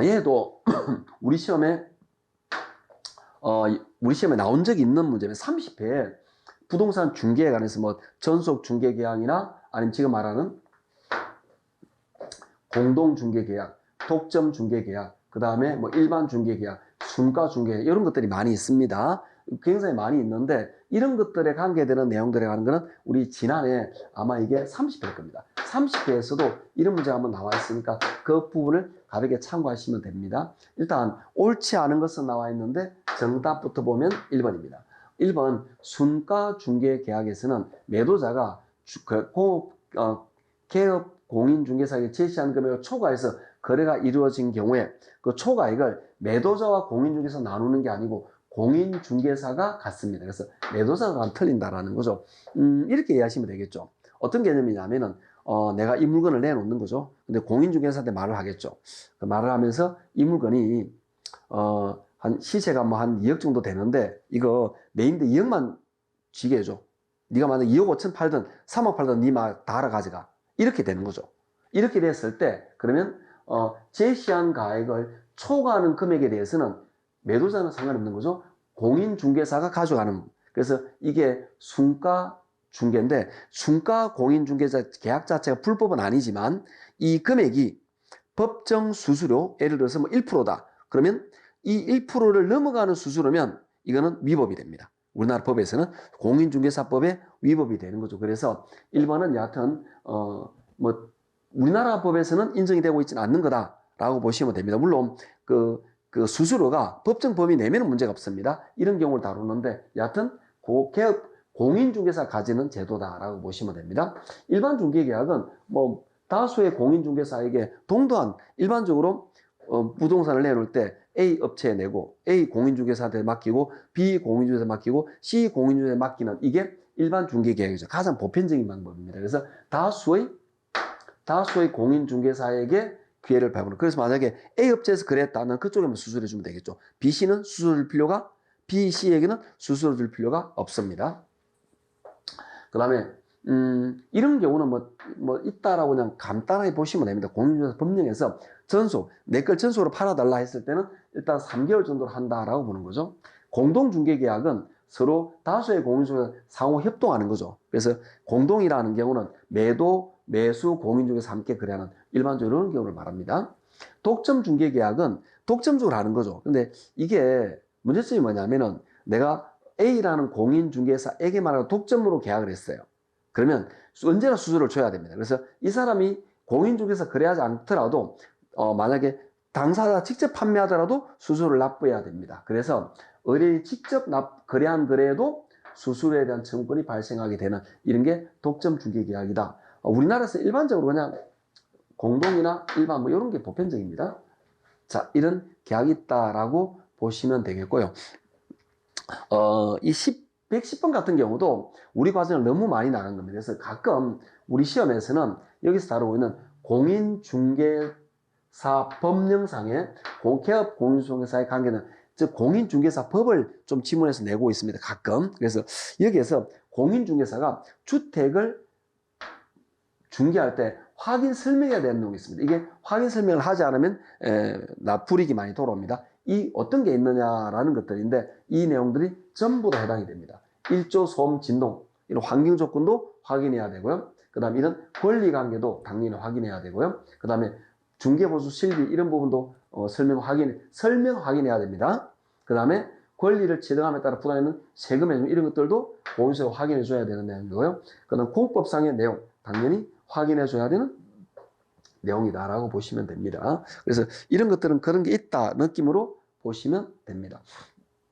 얘도 우리 시험에 우리 시험에 나온 적이 있는 문제면 30회에 부동산 중개에 관해서 뭐 전속 중개 계약이나 아니면 지금 말하는 공동 중개 계약, 독점 중개 계약, 그 다음에 뭐 일반 중개 계약, 순가 중개 계약, 이런 것들이 많이 있습니다. 굉장히 많이 있는데 이런 것들에 관계되는 내용들에 관한 거는 우리 지난해 아마 이게 30회일 겁니다. 30회에서도 이런 문제가 한번 나와 있으니까 그 부분을 가볍게 참고하시면 됩니다. 일단 옳지 않은 것은 나와 있는데 정답부터 보면 1번입니다. 1번 순가 중개 계약에서는 매도자가 개업 공인중개사에게 제시한 금액을 초과해서 거래가 이루어진 경우에 그 초과액을 매도자와 공인중개사 나누는 게 아니고 공인중개사가 갖습니다. 그래서 매도자가 틀린다라는 거죠. 이렇게 이해하시면 되겠죠. 어떤 개념이냐면은 내가 이 물건을 내놓는 거죠. 근데 공인중개사한테 말을 하겠죠. 그 말을 하면서 이 물건이 한 시세가 뭐 한 2억 정도 되는데 이거 내인데 2억만 지게 해줘. 네가 만약 2억 5천 팔든 3억 팔든 네 말 다 알아 가져가. 이렇게 되는 거죠. 이렇게 됐을 때 그러면 제시한 가액을 초과하는 금액에 대해서는 매도자는 상관없는 거죠. 공인중개사가 가져가는. 그래서 이게 순가 중개인데 순가 공인중개사 계약 자체가 불법은 아니지만 이 금액이 법정 수수료 예를 들어서 뭐 1%다. 그러면 이 1%를 넘어가는 수수료면 이거는 위법이 됩니다. 우리나라 법에서는 공인중개사법에 위법이 되는 거죠. 그래서 1번은 여하튼 뭐 우리나라 법에서는 인정이 되고 있지는 않는 거다라고 보시면 됩니다. 물론 그 수수료가 법정 범위 내면은 문제가 없습니다. 이런 경우를 다루는데 여하튼 개업 공인중개사 가지는 제도다라고 보시면 됩니다. 일반 중개계약은 뭐 다수의 공인중개사에게 동등한 일반적으로 부동산을 내놓을 때 A 업체에 내고 A 공인중개사한테 맡기고 B 공인중개사한테 맡기고 C 공인중개사한테 맡기는 이게 일반 중개계약이죠. 가장 보편적인 방법입니다. 그래서 다수의 공인중개사에게 기회를 배우는. 그래서 만약에 A 업체에서 그랬다면 그쪽에만 수수료 주면 되겠죠. B, C는 수수료 줄 필요가 B, C에게는 수수료 줄 필요가 없습니다. 그 다음에 이런 경우는 뭐 있다라고 그냥 간단하게 보시면 됩니다. 공인중개사 법령에서 내 걸 전속으로 팔아달라 했을 때는 일단 3개월 정도로 한다라고 보는 거죠. 공동중개계약은 서로 다수의 공인중개사 상호 협동하는 거죠. 그래서 공동이라는 경우는 매수 공인중개사 함께 거래하는 일반적으로 이런 경우를 말합니다. 독점중개계약은 독점적으로 하는 거죠. 근데 이게 문제점이 뭐냐면은 내가 A라는 공인중개사에게만 하고 독점으로 계약을 했어요. 그러면 언제나 수수료를 줘야 됩니다. 그래서 이 사람이 공인중개사 거래하지 않더라도 만약에 당사자 직접 판매하더라도 수수료를 납부해야 됩니다. 그래서 의뢰인이 직접 거래한 거래에도 수수료에 대한 청구권이 발생하게 되는 이런 게 독점중개계약이다. 우리나라에서 일반적으로 그냥 공동이나 일반 뭐 이런 게 보편적입니다. 자, 이런 계약이 있다라고 보시면 되겠고요. 이 110번 같은 경우도 우리 과정을 너무 많이 나간 겁니다. 그래서 가끔 우리 시험에서는 여기서 다루고 있는 공인중개사 법령상의 개업 공인중개사의 관계는 즉 공인중개사법을 좀 지문해서 내고 있습니다. 가끔. 그래서 여기에서 공인중개사가 주택을 중개할 때 확인 설명해야 되는 내용이 있습니다. 이게 확인 설명을 하지 않으면 불이익이 많이 돌아옵니다. 이 어떤 게 있느냐라는 것들인데 이 내용들이 전부 다 해당이 됩니다. 일조, 소음, 진동 이런 환경 조건도 확인해야 되고요. 그 다음에 이런 권리관계도 당연히 확인해야 되고요. 그 다음에 중개보수 실비 이런 부분도 설명 확인해야 됩니다. 그 다음에 권리를 제정함에 따라 부과하는 세금의 이런 것들도 공인세가 확인해 줘야 되는 내용이고요. 그 다음 공법상의 내용 당연히 확인해 줘야 되는 내용이다라고 보시면 됩니다. 그래서 이런 것들은 그런 게 있다 느낌으로 보시면 됩니다.